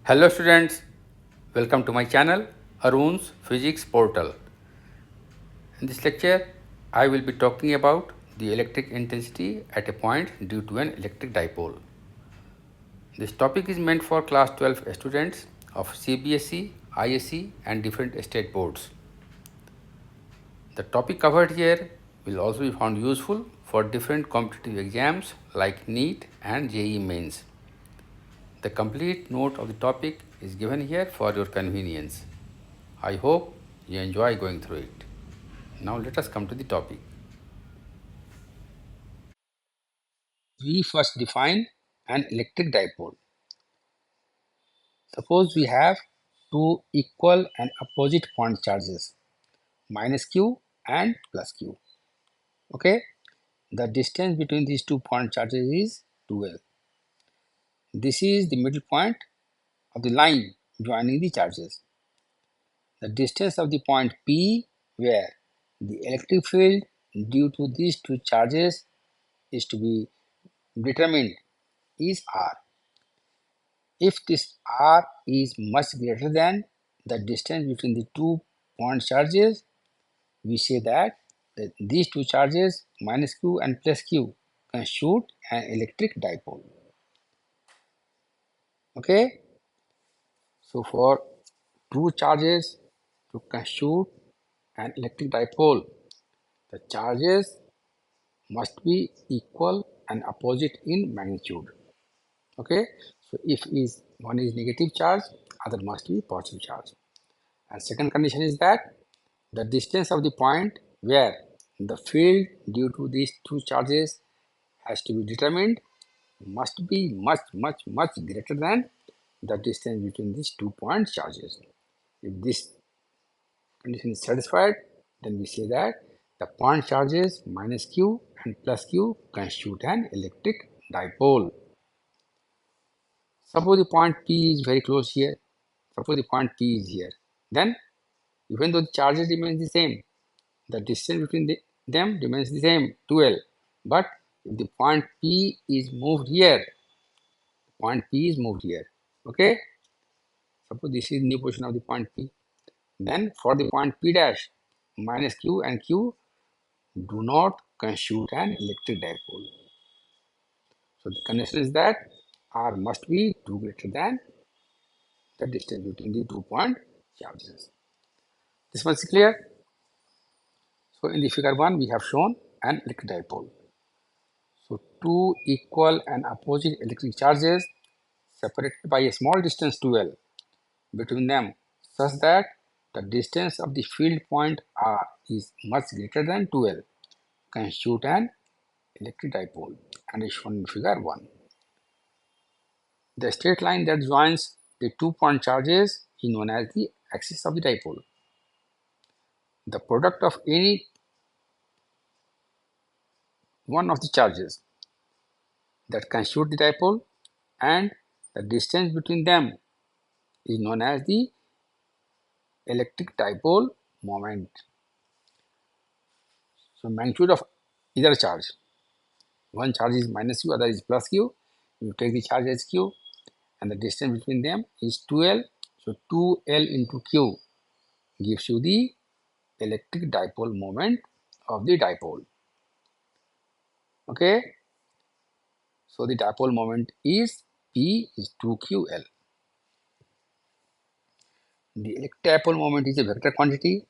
Hello students, welcome to my channel Arun's Physics Portal. In this lecture, I will be talking about the electric intensity at a point due to an electric dipole. This topic is meant for class 12 students of CBSE, ISE and different state boards. The topic covered here will also be found useful for different competitive exams like NEET and JEE Mains. The complete note of the topic is given here for your convenience. I hope you enjoy going through it. Now let us come to the topic. We first define an electric dipole. Suppose we have two equal and opposite point charges, minus q and plus q. Okay, the distance between these two point charges is 2L. This is the middle point of the line joining the charges. The distance of the point P where the electric field due to these two charges is to be determined is R. If this R is much greater than the distance between the two point charges, we say that these two charges minus q and plus q constitute an electric dipole. Okay, so for two charges to constitute an electric dipole, the charges must be equal and opposite in magnitude. Okay, so if one is negative charge, other must be positive charge. And second condition is that the distance of the point where the field due to these two charges has to be determined must be much greater than the distance between these two point charges. If this condition is satisfied, then we say that the point charges minus q and plus q constitute an electric dipole. Suppose the point P is very close here. Suppose the point P is here. Then, even though the charges remain the same, the distance between them remains the same, 2L. But if the point P is moved here, point P is moved here. Okay? Suppose this is new position of the point P. Then for the point P dash, minus Q and Q do not constitute an electric dipole. So the condition is that R must be 2 greater than the distance between the 2 point charges. This much is clear? So in the figure 1 we have shown an electric dipole. So two equal and opposite electric charges separated by a small distance 2L between them such that the distance of the field point R is much greater than 2L constitute an electric dipole and is shown in figure 1. The straight line that joins the 2 point charges is known as the axis of the dipole. The product of any one of the charges that constitute the dipole and the distance between them is known as the electric dipole moment. So magnitude of either charge, one charge is minus q, other is plus q. You take the charge as q and the distance between them is 2L. So 2L into q gives you the electric dipole moment of the dipole. Okay, so the dipole moment is P is 2qL. The electric dipole moment is a vector quantity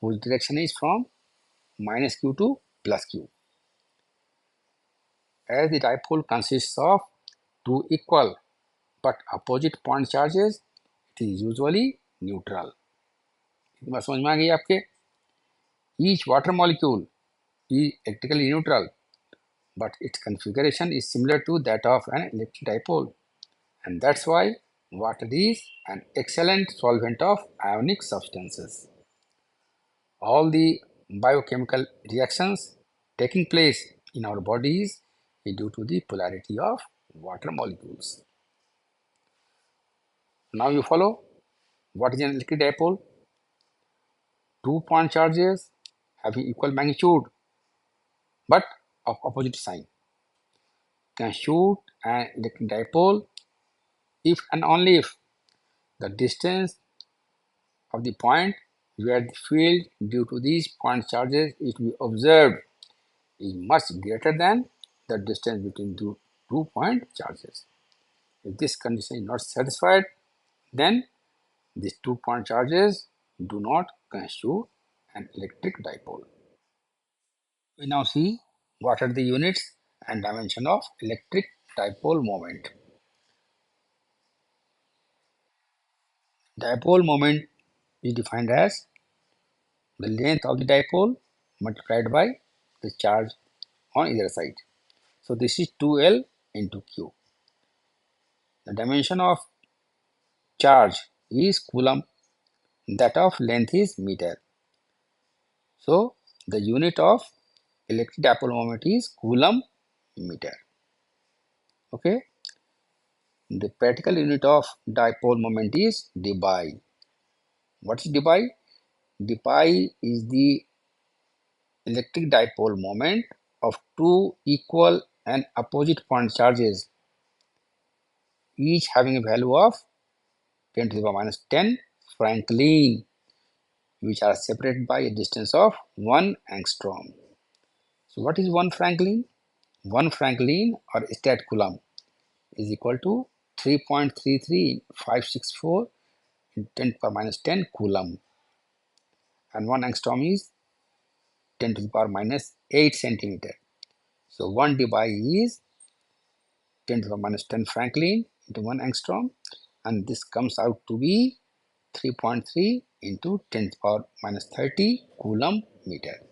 whose direction is from minus q to plus q. As the dipole consists of two equal but opposite point charges, it is usually neutral. बात समझ में आ गई आपके? Each water molecule is electrically neutral, but its configuration is similar to that of an electric dipole, and that's why water is an excellent solvent of ionic substances. All the biochemical reactions taking place in our bodies is due to the polarity of water molecules. Now you follow what is an electric dipole? Two point charges having equal magnitude but of opposite sign constitute an electric dipole if and only if The distance of the point where the field due to these point charges is to be observed is much greater than the distance between two point charges. If this condition is not satisfied, then these 2 point charges do not constitute an electric dipole. We now see what are the units and dimension of electric dipole moment. Dipole moment is defined as the length of the dipole multiplied by the charge on either side. So this is 2L into Q. The dimension of charge is coulomb, that of length is meter. So the unit of electric dipole moment is coulomb meter. Okay. The practical unit of dipole moment is debye. What is debye? Debye is the electric dipole moment of two equal and opposite point charges, each having a value of 10 to the power minus 10 Franklin, which are separated by a distance of 1 angstrom. So what is 1 Franklin? 1 Franklin or stat coulomb is equal to 3.33564 in 10 to the power minus 10 coulomb, and 1 angstrom is 10 to the power minus 8 centimeter. So 1 debye is 10 to the power minus 10 Franklin into 1 angstrom, and this comes out to be 3.3 into 10 to the power minus 30 coulomb meter.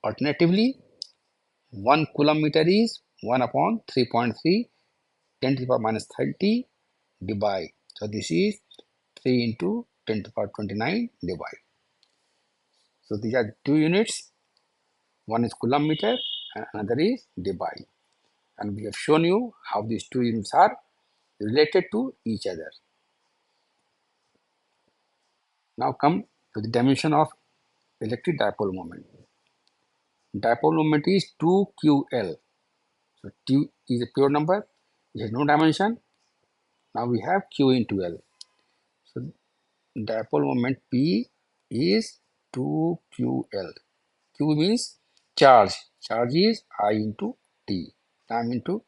Alternatively, 1 coulomb meter is 1 upon 3.3 10 to the power minus 30 debye. So this is 3 into 10 to the power 29 debye. So these are the two units. One is coulomb meter and another is debye. And we have shown you how these two units are related to each other. Now come to the dimension of electric dipole moment. Dipole moment is 2QL. So Q is a pure number, it has no dimension. Now we have Q into L. So dipole moment P is 2QL. Q means charge. Charge is I into T. Time into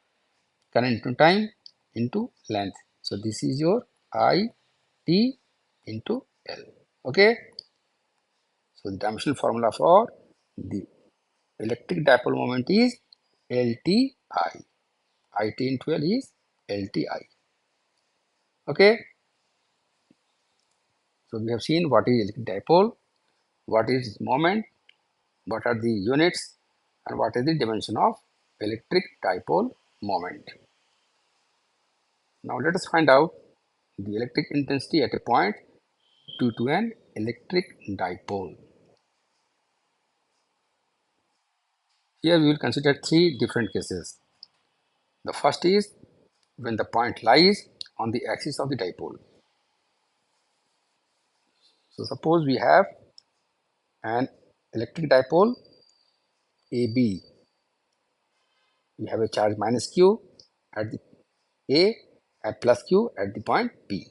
current into time into length. So this is your I T into L. Okay. So the dimensional formula for the electric dipole moment is LTI. IT into L is LTI. Okay. So we have seen what is electric dipole, what is its moment, what are the units, and what is the dimension of electric dipole moment. Now let us find out the electric intensity at a point due to an electric dipole. Here we will consider three different cases. The first is when the point lies on the axis of the dipole. So suppose we have an electric dipole AB. We have a charge minus Q at the A and plus Q at the point P.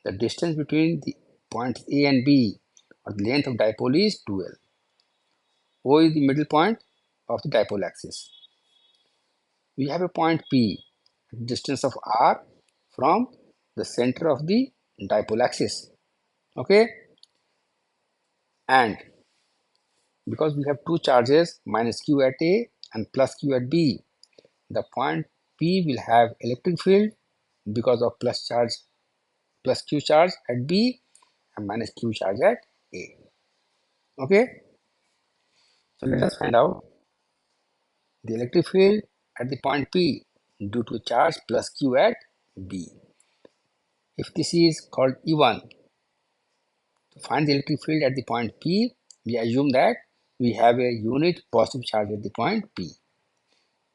The distance between the points A and B, or the length of dipole, is 2L. O is the middle point of the dipole axis. We have a point P, distance of R from the center of the dipole axis. Okay, and because we have two charges minus Q at A and plus Q at B, the point P will have electric field because of plus Q charge at B and minus Q charge at A. Okay, so let us find out the electric field at the point P due to charge plus Q at B. If this is called E1, to find the electric field at the point P, we assume that we have a unit positive charge at the point P.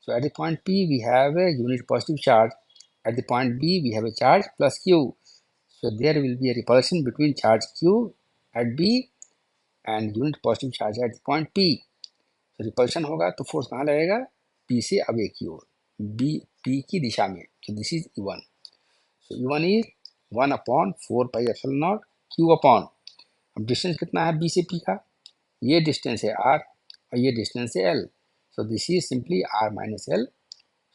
So at the point P, we have a unit positive charge. At the point B, we have a charge plus Q. So there will be a repulsion between charge Q at B and unit positive charge at the point P. So repulsion होगा तो force कहाँ लगेगा? P से away की ओर, B P की दिशा में. So this is E1. So E1 is 1/4πε0 Q upon, अब distance कितना है B से P का, ये डिस्टेंस है R और ये डिस्टेंस है L, so this is simply R minus L,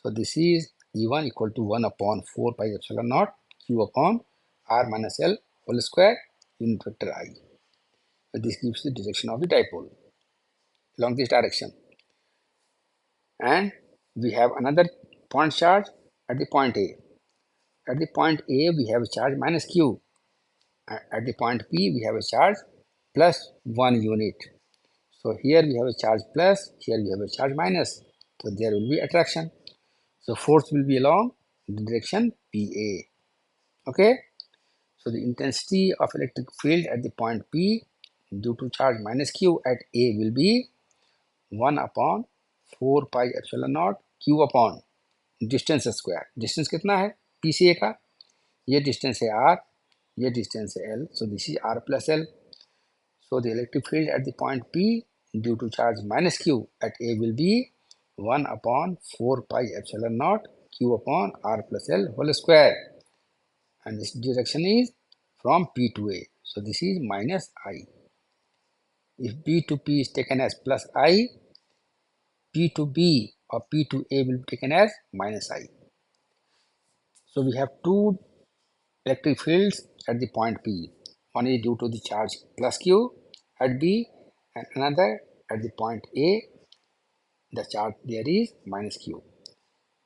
so this is E1 equal to 1/4πε0 Q upon R minus L whole square unit vector I. So this gives the direction of the dipole along this direction. And we have another point charge at the point A. At the point A, we have a charge minus Q. At the point P, we have a charge plus 1 unit. So here we have a charge plus, here we have a charge minus. So there will be attraction. So force will be along the direction PA. Okay. So the intensity of electric field at the point P due to charge minus Q at A will be 1/4πε0 Q upon distance square. Distance कितना है P से A का, ये distance है R, ये distance है L, so this is R plus L. So the electric field at the point P due to charge minus Q at A will be 1/4πε0 Q upon R plus L whole square, and this direction is from P to A. So this is minus I. If B to P is taken as plus I, P to B or P to A will be taken as minus I. So we have two electric fields at the point P. One is due to the charge plus Q at B, and another at the point A, the charge there is minus Q.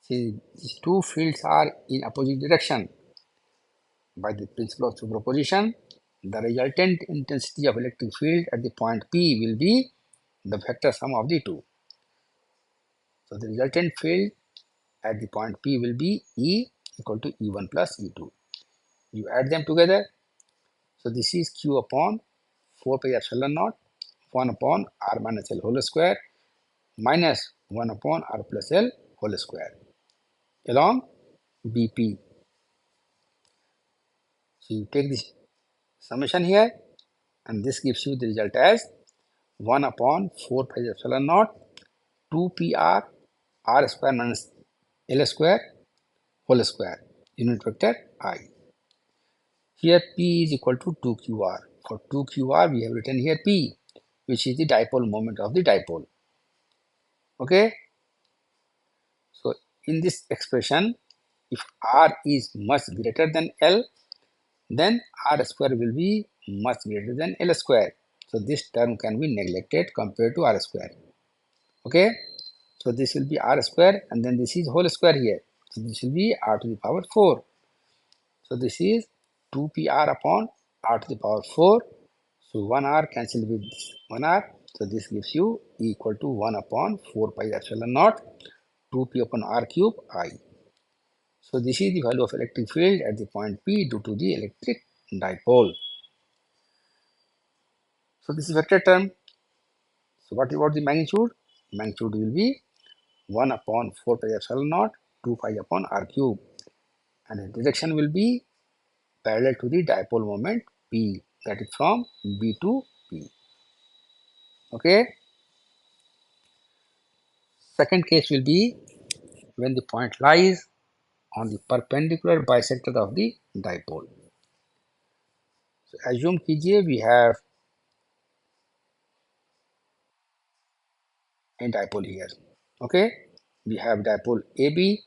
See, these two fields are in opposite direction. By the principle of superposition, the resultant intensity of electric field at the point P will be the vector sum of the two. So the resultant field at the point P will be E equal to E1 plus E2. You add them together. So this is Q upon 4πε0 1 upon R minus L whole square minus 1 upon R plus L whole square along BP. So you take this summation here, and this gives you the result as 1/4πε0 2PR R square minus L square whole square unit vector I. Here P is equal to 2QR. For 2QR, we have written here P, which is the dipole moment of the dipole. Okay. So in this expression, if R is much greater than L, then R square will be much greater than L square. So this term can be neglected compared to R square. Okay. So this will be R square, and then this is whole square here. So this will be R to the power 4. So this is 2PR upon R to the power 4. So 1 R cancel with 1 R. So this gives you E equal to 1/4πε0 2P upon R cube I. So this is the value of electric field at the point P due to the electric dipole. So this is vector term. So what about the magnitude? Magnitude will be 1/4πε0 2 pi upon R cube. And the direction will be parallel to the dipole moment P, that is from B to P. Okay. Second case will be when the point lies on the perpendicular bisector of the dipole. So assume कीजिए we have a dipole here. Okay, we have dipole AB,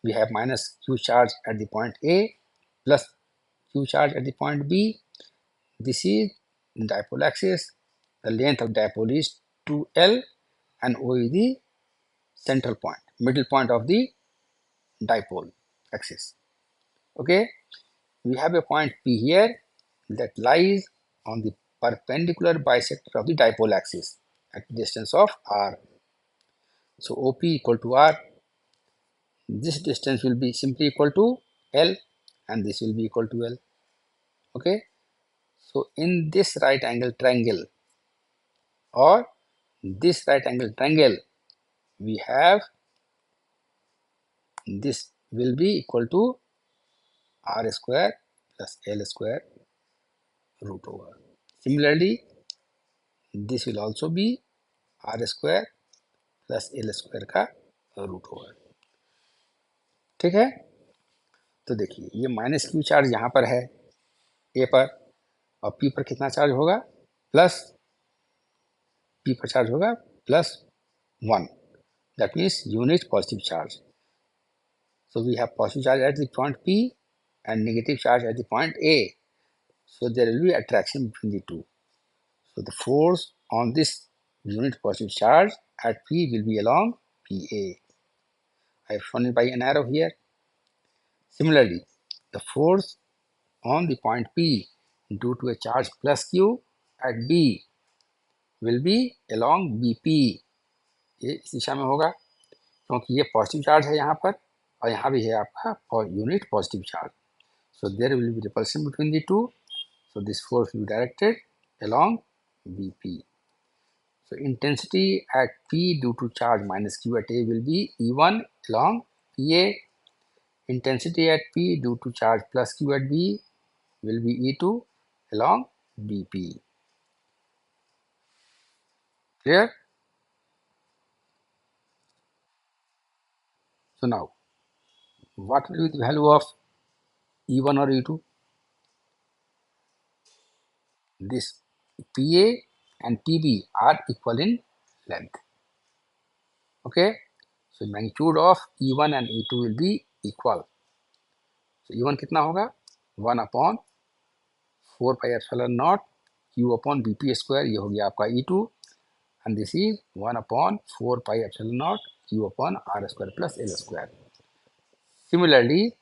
we have minus Q charge at the point A plus Q charge at the point B. This is the dipole axis. The length of dipole is 2L and O is the central point, middle point of the dipole axis. Okay, we have a point P here that lies on the perpendicular bisector of the dipole axis at distance of R. So OP equal to R. This distance will be simply equal to L, and this will be equal to L. Okay. So in this right angle triangle or this right angle triangle, we have this will be equal to R square plus L square root over. Similarly, this will also be R square plus L square का root over. ठीक है. तो देखिए ये minus Q charge यहाँ पर है ए पर, और पी पर कितना चार्ज होगा, प्लस, पी पर चार्ज होगा +1, that means unit positive charge. So we have positive charge at the point P and negative charge at the point A. So there will be attraction between the two. So the force on this unit positive charge at P will be along PA. I have shown it by an arrow here. Similarly, the force on the point P due to a charge plus Q at B will be along BP. ये इस दिशा में होगा क्योंकि ये positive charge है यहाँ पर और यहाँ भी है आपका unit positive charge. So there will be repulsion between the two. So this force will be directed along BP. So intensity at P due to charge minus Q at A will be E1 along PA. Intensity at P due to charge plus Q at B will be E2 along BP. Clear? So now, what will be the value of E1 or E2? This PA and PB are equal in length. Okay? So magnitude of E1 and E2 will be equal. So E1 कितना होगा, 1/4πε0 Q upon BP square, ये हो गया आपका E2, and this is 1/4πε0 Q upon R square plus L square. Similarly,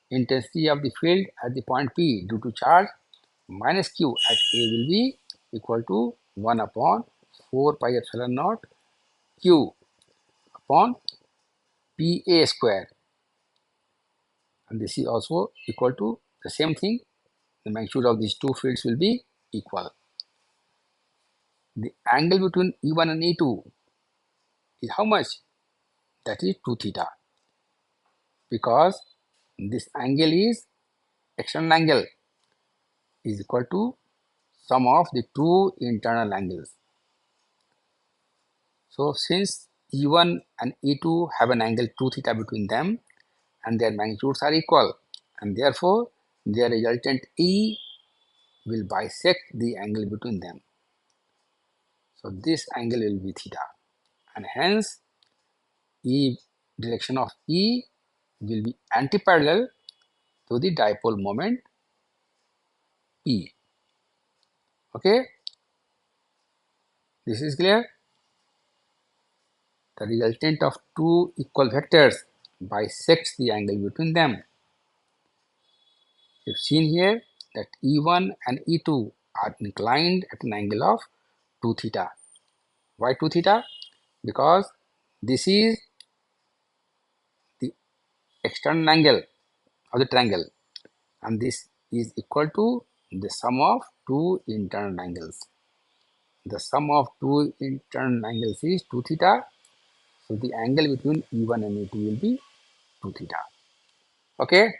intensity of the field at the point P due to charge minus Q at A will be equal to 1/4πε0 Q upon PA square, and this is also equal to the same thing. The magnitude of these two fields will be equal. The angle between E1 and E2 is how much? That is 2 theta, because this angle is external angle is equal to sum of the two internal angles. So since E1 and E2 have an angle 2 theta between them and their magnitudes are equal, and therefore their resultant E will bisect the angle between them. So this angle will be theta, and hence direction of E will be antiparallel to the dipole moment P. Okay, this is clear. The resultant of two equal vectors bisects the angle between them. You've seen here that E1 and E2 are inclined at an angle of 2 theta. Why 2 theta? Because this is the external angle of the triangle, and this is equal to the sum of two internal angles. The sum of two internal angles is 2 theta. So the angle between E1 and E2 will be 2 theta. Okay.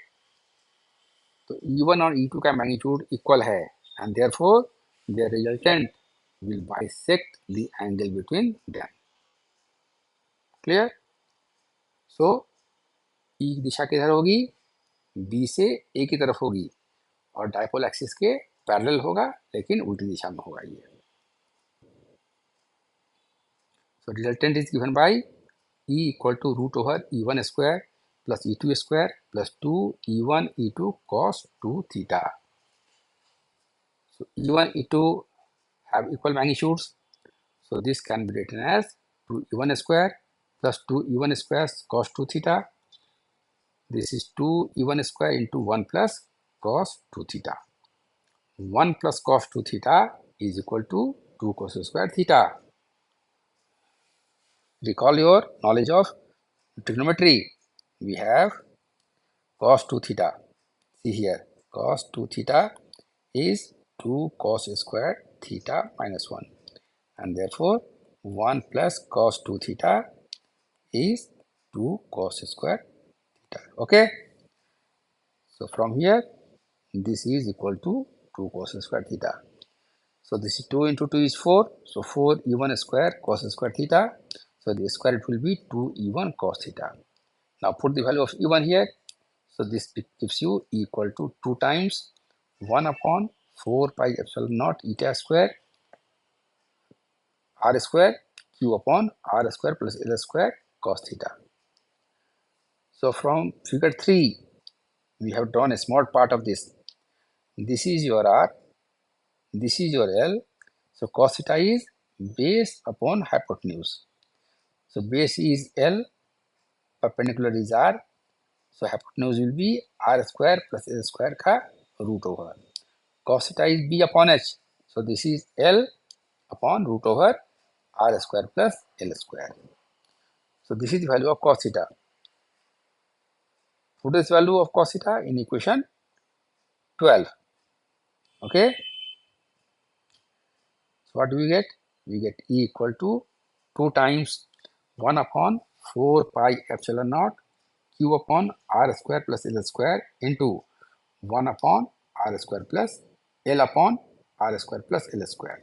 तो E1 और E2 का magnitude equal है, and therefore their resultant will bisect the angle between them. Clear? So E की दिशा किधर होगी, B से A की तरफ होगी, और डायपोल एक्सिस के पैरेलल होगा लेकिन उल्टी दिशा में होगा ये. So resultant is given by E equal to √E1 square plus E2 square plus 2E1 E2 cos 2 theta. So E1 E2 have equal magnitudes, so this can be written as 2E1 square plus 2E1 square cos 2 theta. This is 2E1 square into 1 plus cos 2 theta. 1 plus cos 2 theta is equal to 2 cos square theta. Recall your knowledge of trigonometry. We have cos 2 theta. See here, cos 2 theta is 2 cos square theta minus 1, and therefore 1 plus cos 2 theta is 2 cos square theta. Okay, so from here this is equal to 2 cos square theta. So this is 2 into 2 is 4, so 4E1 square cos square theta. So the square it will be 2E1 cos theta. Now put the value of E1 here. So this gives you equal to 2 times 1 upon 4 pi epsilon naught eta square r square q upon r square plus l square cos theta. So from figure 3, we have drawn a small part of this. This is your r, this is your l. So cos theta is base upon hypotenuse. So base is l, perpendicular is r. So hypotenuse will be r square plus l square का root over. Cos theta is b upon h. So this is l upon root over r square plus l square. So this is the value of cos theta. Put this value of cos theta in equation 12. Okay. So what do we get? We get E equal to 2 times 1 upon 4 pi epsilon naught q upon r square plus l square into 1 upon r square plus l upon r square plus l square.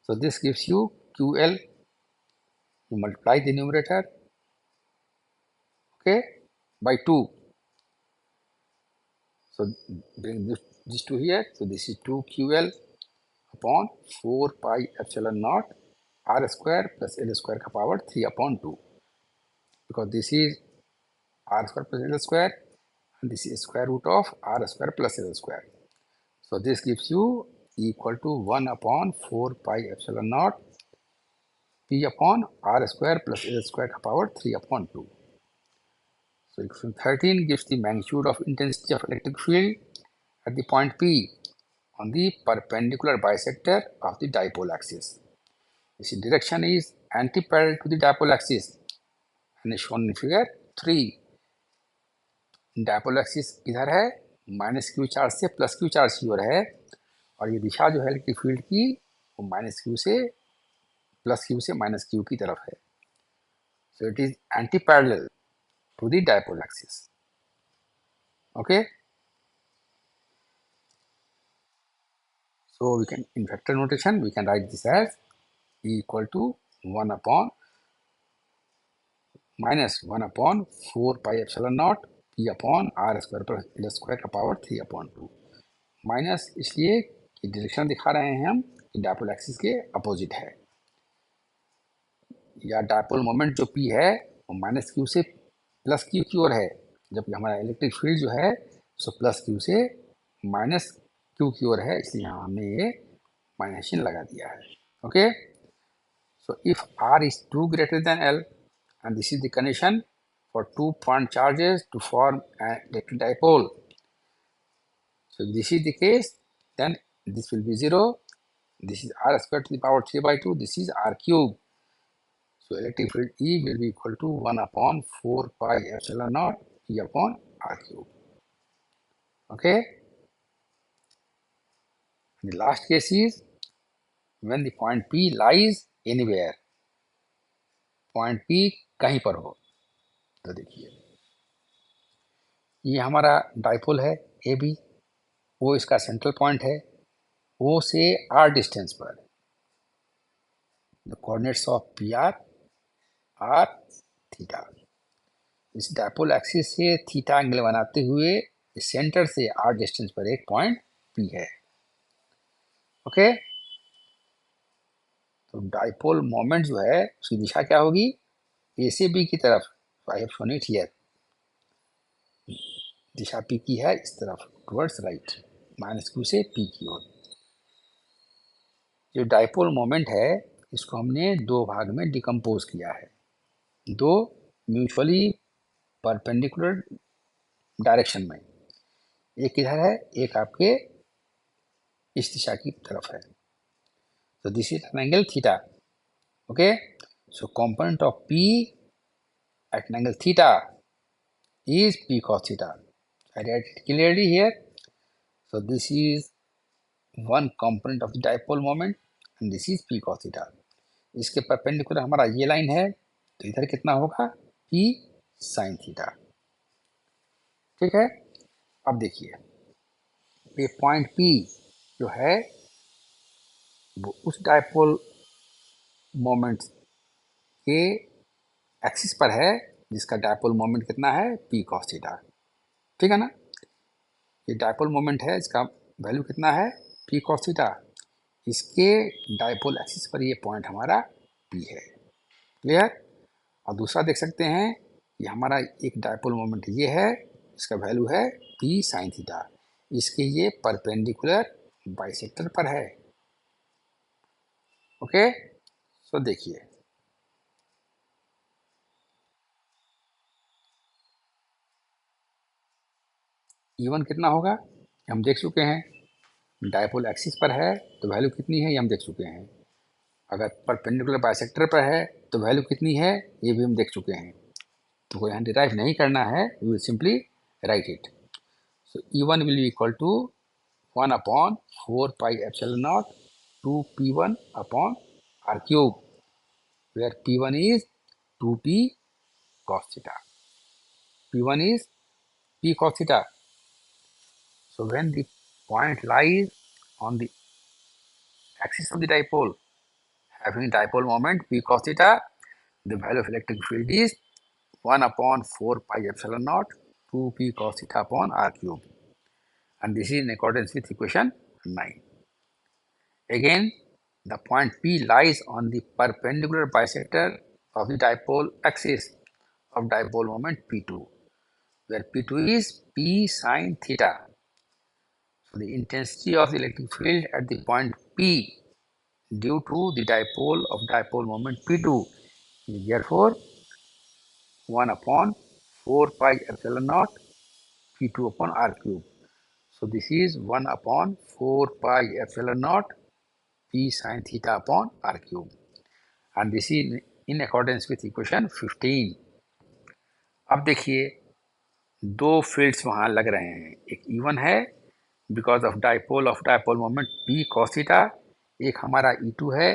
So this gives you ql. You multiply the numerator, okay, by 2. So bring this to here. So this is 2ql upon 4 pi epsilon naught r square plus l square का power 3 upon 2, because this is r square plus l square and this is square root of r square plus l square. So this gives you equal to 1 upon 4 pi epsilon naught p upon r square plus l square का power 3 upon 2. So equation 13 gives the magnitude of intensity of electric field at the point P on the perpendicular bisector of the dipole axis. This direction is anti-parallel to the dipole axis and is shown in figure 3. Dipole axis इधर है, minus Q charge से plus Q charge की ओर है, और ये दिशा जो है electric field की वो माइनस क्यू से प्लस क्यू से माइनस क्यू की तरफ है. So it is anti-parallel to the dipole axis. Okay. So we can, in vector notation, we can write this as E equal to 1 upon minus 1 upon 4 pi epsilon naught p upon r square plus l square का power 3 upon 2. Minus इसलिए कि direction दिखा रहे हैं हम कि dipole axis के opposite है, या डायपोल मोमेंट जो p है वो माइनस क्यू से प्लस क्यू की ओर है, जबकि हमारा इलेक्ट्रिक फील्ड जो है सो प्लस क्यू से माइनस क्यू की ओर है, इसलिए यहाँ हमने ये माइनस चिन्ह लगा दिया है. Okay. So if r is 2 greater than l, and this is the condition for 2 point charges to form an electric dipole. So if this is the case, then this will be 0. This is r squared to the power 3 by 2. This is r cube. So electric field E will be equal to 1 upon 4 pi epsilon naught E upon r cube. Okay. The last case is when the point P lies anywhere. Point P कहीं पर हो. तो देखिए ये हमारा dipole है A B, वो इसका सेंट्रल पॉइंट है, ओ से आर डिस्टेंस पर. The coordinates of P R theta. इस डाइपोल एक्सिस से थीटा एंगल बनाते हुए सेंटर से आर डिस्टेंस पर एक पॉइंट पी है. ओके. तो डाइपोल मोमेंट जो है उसकी दिशा क्या होगी? ए से बी की तरफ. I have shown it here. Disha P की है इस तरफ, टुवर्ड्स राइट, माइनस क्यू से पी की ओर. जो डाइपोल मोमेंट है इसको हमने दो भाग में डिकम्पोज किया है, दो म्यूचुअली परपेंडिकुलर डायरेक्शन में. एक इधर है, एक आपके इस दिशा की तरफ है. तो this is an angle theta. Okay. So component of P at an angle theta is p cos theta. I write it clearly here. So this is one component of the dipole moment and this is p cos theta. इसके perpendicular हमारा ये line है, तो इधर कितना होगा? p sin theta. ठीक है. अब देखिए ये पॉइंट p जो है वो उस डाइपोल मोमेंट के एक्सिस पर है जिसका डाइपोल मोमेंट कितना है? p cos theta. ठीक है ना। ये डायपोल मोमेंट है, इसका वैल्यू कितना है, p cos थीटा। इसके डायपोल एक्सिस पर ये पॉइंट हमारा p है। क्लियर। और दूसरा देख सकते हैं, ये हमारा एक डायपोल मोमेंट ये है, इसका वैल्यू है p sin थीटा। इसके ये परपेंडिकुलर बाइसेक्टर पर है। ओके, सो देखिए E1 कितना होगा, ये हम देख चुके हैं। डायपोल एक्सिस पर है तो वैल्यू कितनी है ये हम देख चुके हैं। अगर परपेंडिकुलर बाइसेक्टर पर है तो वैल्यू कितनी है ये भी हम देख चुके हैं। तो कोई यहाँ डिराइव नहीं करना है, we will simply write it. So E1 will be equal to 1 upon 4 pi epsilon naught 2p1 upon r cube, where p1 is 2p cos theta. p1 is p cos theta. So when the point lies on the axis of the dipole having dipole moment p cos theta, the value of electric field is 1 upon 4 pi epsilon naught 2p cos theta upon r cube, and this is in accordance with equation 9. Again, the point P lies on the perpendicular bisector of the dipole axis of dipole moment P2, where P2 is P sin theta. So the intensity of the electric field at the point P due to the dipole of dipole moment P2 is therefore 1 upon 4 pi epsilon naught P2 upon r cube. So this is 1 upon 4 pi epsilon naught P sin theta upon r cube, and this is in accordance with equation 15. अब देखिए दो fields वहाँ लग रहे हैं, एक E1 है because of dipole moment P cos theta, एक हमारा E2 है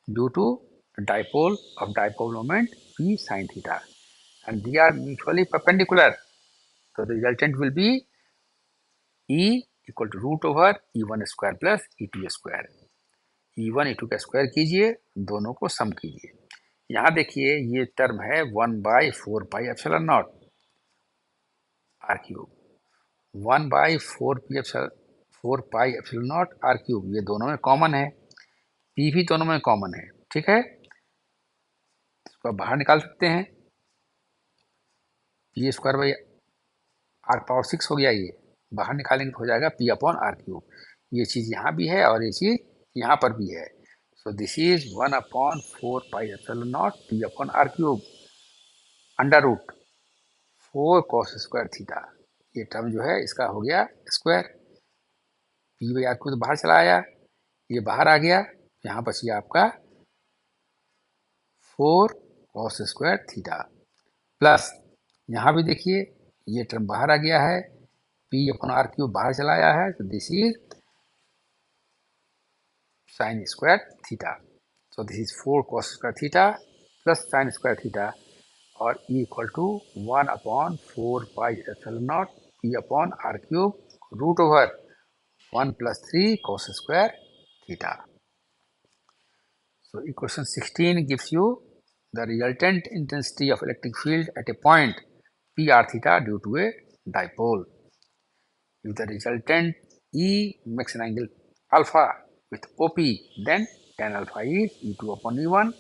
due to dipole of dipole moment P sin theta, and they are mutually perpendicular. So the resultant will be E equal to root over E1 square plus E2 square. E1 E2 का square कीजिए, दोनों को सम कीजिए। यहाँ देखिए ये term है 1/4 pi epsilon naught R cube, 1/4 pi epsilon naught R cube, ये दोनों में कॉमन है, पी भी दोनों में कॉमन है। ठीक है, इसको बाहर निकाल सकते हैं, P square by R power 6 हो गया, ये बाहर निकालेंगे तो हो जाएगा पी अपॉन आर क्यूब। ये चीज़ यहाँ भी है और ये चीज़ यहाँ पर भी है। So this is 1/4 pi epsilon naught P upon R cube under root 4 cos square theta. ये टर्म जो है इसका हो गया square, P by R cube तो बाहर चला आया, ये बाहर आ गया, यहाँ बच गया आपका 4 cos स्क्वायर थीटा प्लस यहाँ भी देखिए ये टर्म बाहर आ गया है, पी अपॉन आर क्यूब बाहर चला आया है, तो this is sine square theta. So this is 4 cos square theta plus sine square theta, और E equal to 1/4 pi epsilon naught P upon R cube root over 1 + 3 cos square theta. So equation 16 gives you the resultant intensity of electric field at a point P r theta due to a dipole. If the resultant E makes an angle alpha with OP, then tan alpha is E2 upon E1.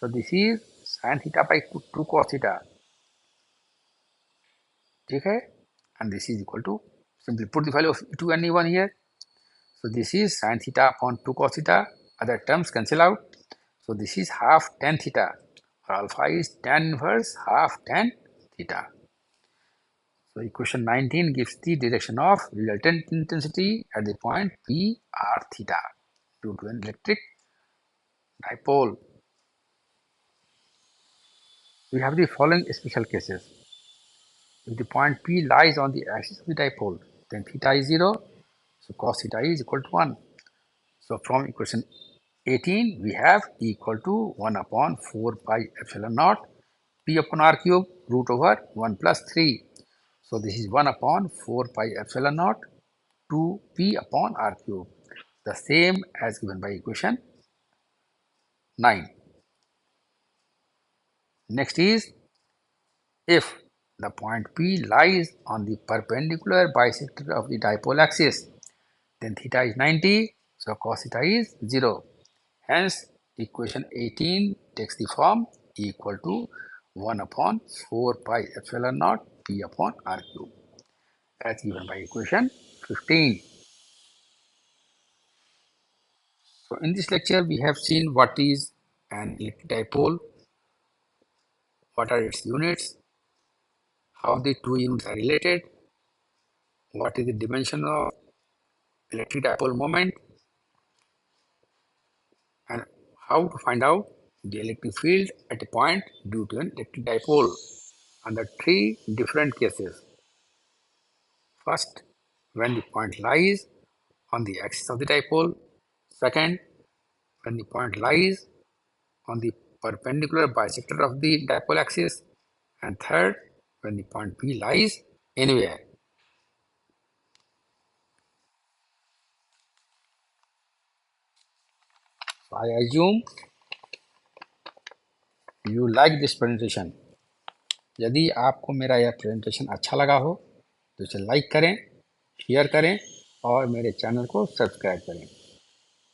So this is sin theta by 2 cos theta. Okay, and this is equal to, simply put the value of E2 and E1 here. So this is sin theta upon 2 cos theta. Other terms cancel out. So this is half tan theta, or alpha is tan inverse half tan theta. So equation 19 gives the direction of resultant intensity at the point P r theta due to an electric dipole. We have the following special cases. If the point P lies on the axis of the dipole, then theta is 0, so cos theta is equal to 1. So from equation 18 we have E equal to 1/4 pi epsilon naught P upon r cube root over 1 + 3. So this is 1/4 pi epsilon naught 2p upon r cube, the same as given by equation 9. Next is if the point P lies on the perpendicular bisector of the dipole axis, then theta is 90, so cos theta is 0. Hence, equation 18 takes the form equal to 1 upon 4 pi epsilon naught P upon R cube, as given by equation 15. So in this lecture, we have seen what is an electric dipole, what are its units, how the two units are related, what is the dimension of electric dipole moment, and how to find out the electric field at a point due to an electric dipole under three different cases. First, when the point lies on the axis of the dipole. Second, when the point lies on the perpendicular bisector of the dipole axis. And third, when the point P lies anywhere. So I assume you like this presentation. यदि आपको मेरा यह presentation अच्छा लगा हो तो इसे like करें, शेयर करें और मेरे चैनल को सब्सक्राइब करें.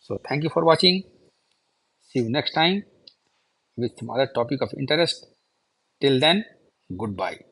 So thank you for watching. See you next time with some other topic of interest. Till then, goodbye.